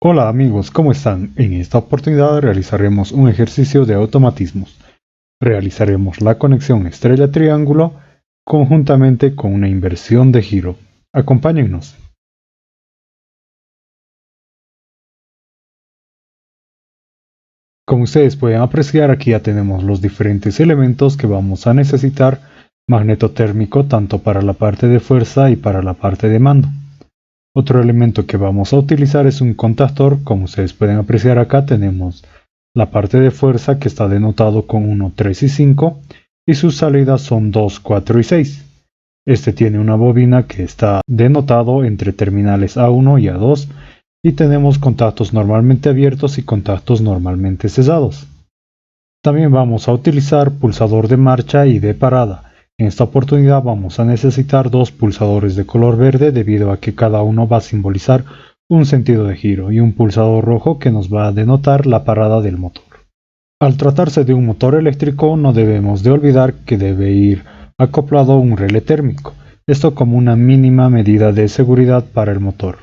Hola amigos, ¿cómo están? En esta oportunidad realizaremos un ejercicio de automatismos. Realizaremos la conexión estrella-triángulo conjuntamente con una inversión de giro. Acompáñennos. Como ustedes pueden apreciar, aquí ya tenemos los diferentes elementos que vamos a necesitar: magneto térmico tanto para la parte de fuerza y para la parte de mando. Otro elemento que vamos a utilizar es un contactor. Como ustedes pueden apreciar, acá tenemos la parte de fuerza que está denotado con 1, 3 y 5 y sus salidas son 2, 4 y 6. Este tiene una bobina que está denotado entre terminales A1 y A2 y tenemos contactos normalmente abiertos y contactos normalmente cesados. También vamos a utilizar pulsador de marcha y de parada. En esta oportunidad vamos a necesitar dos pulsadores de color verde debido a que cada uno va a simbolizar un sentido de giro, y un pulsador rojo que nos va a denotar la parada del motor. Al tratarse de un motor eléctrico, no debemos de olvidar que debe ir acoplado un relé térmico, esto como una mínima medida de seguridad para el motor.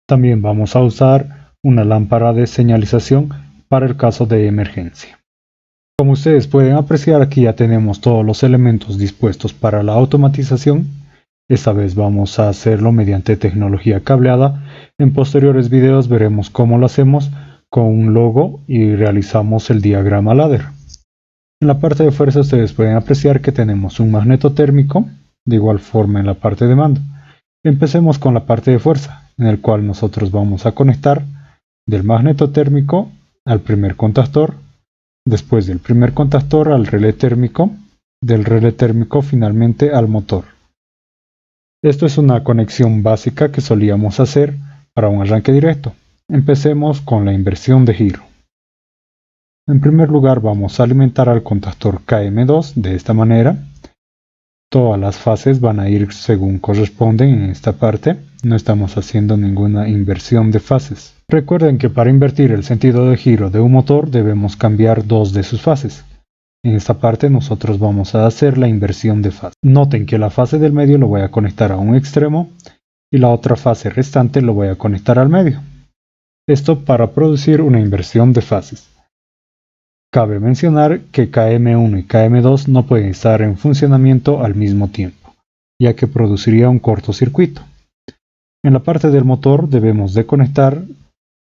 También vamos a usar una lámpara de señalización para el caso de emergencia. Como ustedes pueden apreciar, aquí ya tenemos todos los elementos dispuestos para la automatización. Esta vez vamos a hacerlo mediante tecnología cableada. En posteriores videos veremos cómo lo hacemos con un logo y realizamos el diagrama ladder. En la parte de fuerza ustedes pueden apreciar que tenemos un magneto térmico, de igual forma en la parte de mando. Empecemos con la parte de fuerza, en el cual nosotros vamos a conectar del magneto térmico al primer contactor, después del primer contactor al relé térmico, del relé térmico finalmente al motor. Esto es una conexión básica que solíamos hacer para un arranque directo. Empecemos con la inversión de giro. En primer lugar vamos a alimentar al contactor KM2 de esta manera. Todas las fases van a ir según corresponden en esta parte. No estamos haciendo ninguna inversión de fases. Recuerden que para invertir el sentido de giro de un motor debemos cambiar dos de sus fases. En esta parte nosotros vamos a hacer la inversión de fase. Noten que la fase del medio lo voy a conectar a un extremo y la otra fase restante lo voy a conectar al medio. Esto para producir una inversión de fases. Cabe mencionar que KM1 y KM2 no pueden estar en funcionamiento al mismo tiempo, ya que produciría un cortocircuito. En la parte del motor debemos de conectar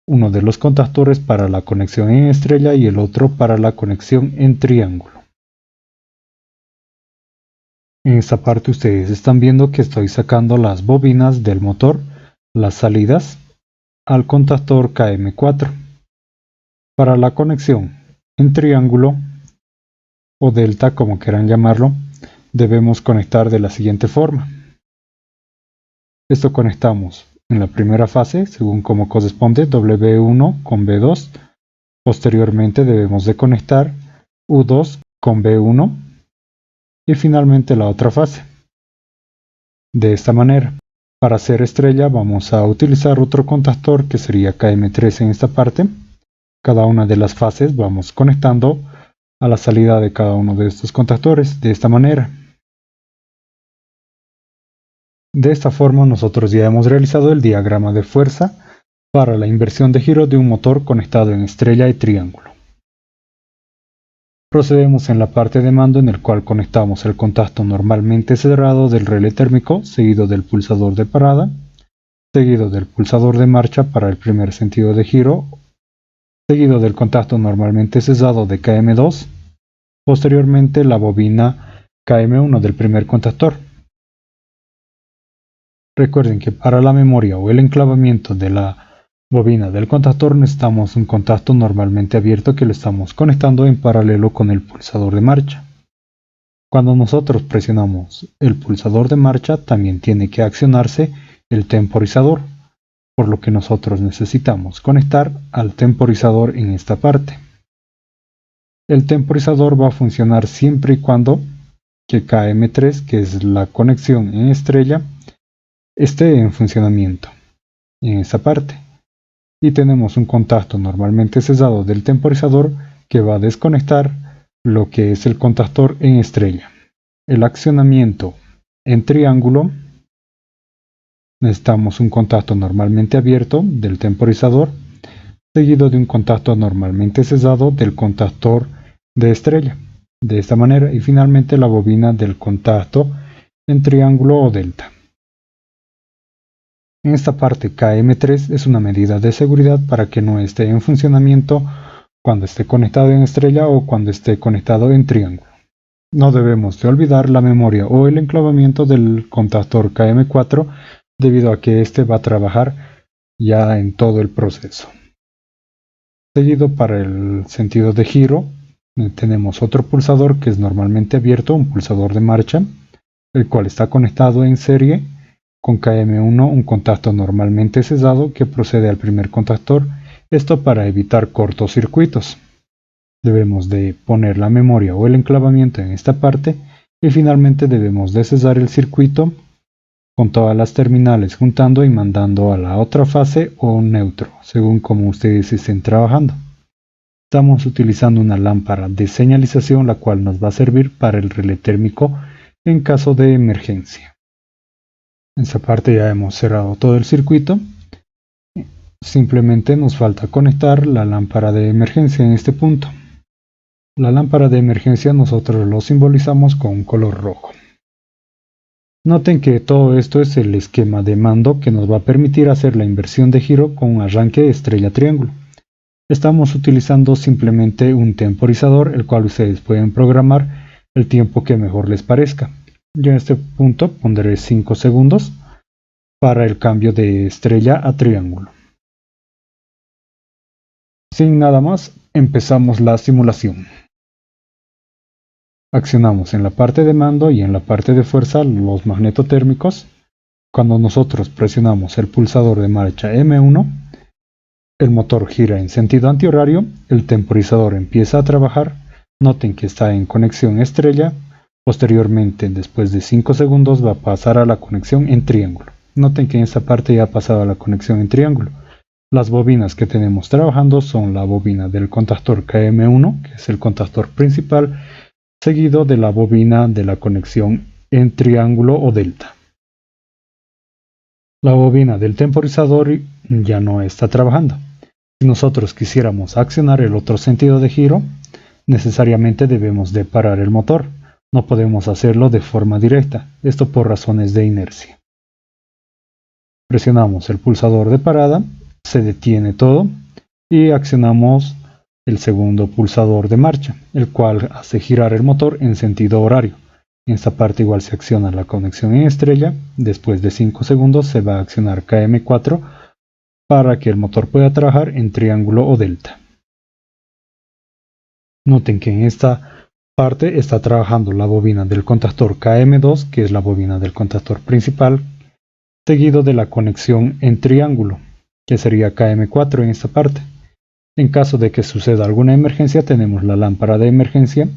uno de los contactores para la conexión en estrella y el otro para la conexión en triángulo. En esta parte ustedes están viendo que estoy sacando las bobinas del motor, las salidas, al contactor KM4. Para la conexión en triángulo o delta, como quieran llamarlo, debemos conectar de la siguiente forma. Esto conectamos en la primera fase según como corresponde W1 con B2. Posteriormente debemos de conectar U2 con B1 y finalmente la otra fase. De esta manera, para hacer estrella vamos a utilizar otro contactor que sería KM3 en esta parte. Cada una de las fases vamos conectando a la salida de cada uno de estos contactores de esta manera. De esta forma nosotros ya hemos realizado el diagrama de fuerza para la inversión de giro de un motor conectado en estrella y triángulo. Procedemos en la parte de mando, en el cual conectamos el contacto normalmente cerrado del relé térmico, seguido del pulsador de parada, seguido del pulsador de marcha para el primer sentido de giro, seguido del contacto normalmente cesado de KM2, posteriormente la bobina KM1 del primer contactor. Recuerden que para la memoria o el enclavamiento de la bobina del contactor necesitamos un contacto normalmente abierto que lo estamos conectando en paralelo con el pulsador de marcha. Cuando nosotros presionamos el pulsador de marcha también tiene que accionarse el temporizador, por lo que nosotros necesitamos conectar al temporizador en esta parte. El temporizador va a funcionar siempre y cuando que KM3, que es la conexión en estrella, esté en funcionamiento en esta parte. Y tenemos un contacto normalmente cesado del temporizador que va a desconectar lo que es el contactor en estrella. El accionamiento en triángulo necesitamos un contacto normalmente abierto del temporizador, seguido de un contacto normalmente cesado del contactor de estrella, de esta manera, y finalmente la bobina del contacto en triángulo o delta. En esta parte KM3 es una medida de seguridad para que no esté en funcionamiento cuando esté conectado en estrella o cuando esté conectado en triángulo. No debemos de olvidar la memoria o el enclavamiento del contactor KM4 debido a que este va a trabajar ya en todo el proceso. Seguido, para el sentido de giro, tenemos otro pulsador que es normalmente abierto, un pulsador de marcha, el cual está conectado en serie con KM1, un contacto normalmente cesado que procede al primer contactor, esto para evitar cortocircuitos. Debemos de poner la memoria o el enclavamiento en esta parte y finalmente debemos de cesar el circuito con todas las terminales juntando y mandando a la otra fase o neutro, según como ustedes estén trabajando. Estamos utilizando una lámpara de señalización, la cual nos va a servir para el relé térmico en caso de emergencia. En esta parte ya hemos cerrado todo el circuito. Simplemente nos falta conectar la lámpara de emergencia en este punto. La lámpara de emergencia nosotros lo simbolizamos con un color rojo. Noten que todo esto es el esquema de mando que nos va a permitir hacer la inversión de giro con un arranque estrella-triángulo. Estamos utilizando simplemente un temporizador, el cual ustedes pueden programar el tiempo que mejor les parezca. Yo en este punto pondré 5 segundos para el cambio de estrella a triángulo. Sin nada más, empezamos la simulación. Accionamos en la parte de mando y en la parte de fuerza los magnetotérmicos. Cuando nosotros presionamos el pulsador de marcha M1, el motor gira en sentido antihorario, el temporizador empieza a trabajar. Noten que está en conexión estrella. Posteriormente, después de 5 segundos, va a pasar a la conexión en triángulo. Noten que en esta parte ya ha pasado a la conexión en triángulo. Las bobinas que tenemos trabajando son la bobina del contactor KM1, que es el contactor principal, seguido de la bobina de la conexión en triángulo o delta. La bobina del temporizador ya no está trabajando. Si nosotros quisiéramos accionar el otro sentido de giro, necesariamente debemos de parar el motor. No podemos hacerlo de forma directa, esto por razones de inercia. Presionamos el pulsador de parada, se detiene todo y accionamos el segundo pulsador de marcha, el cual hace girar el motor en sentido horario. En esta parte igual se acciona la conexión en estrella. Después de 5 segundos se va a accionar KM4 para que el motor pueda trabajar en triángulo o delta. Noten que en esta parte está trabajando la bobina del contactor KM2, que es la bobina del contactor principal, seguido de la conexión en triángulo, que sería KM4 en esta parte. En caso de que suceda alguna emergencia, tenemos la lámpara de emergencia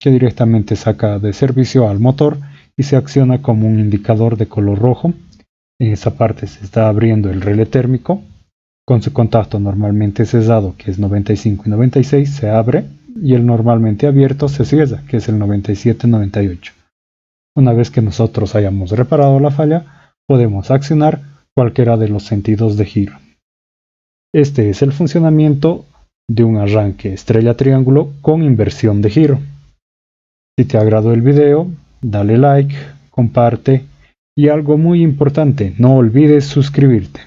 que directamente saca de servicio al motor y se acciona como un indicador de color rojo. En esta parte se está abriendo el relé térmico con su contacto normalmente cesado, que es 95 y 96, se abre, y el normalmente abierto se cierra, que es el 97-98. Una vez que nosotros hayamos reparado la falla, podemos accionar cualquiera de los sentidos de giro. Este es el funcionamiento de un arranque estrella-triángulo con inversión de giro. Si te agradó el video, dale like, comparte y algo muy importante, no olvides suscribirte.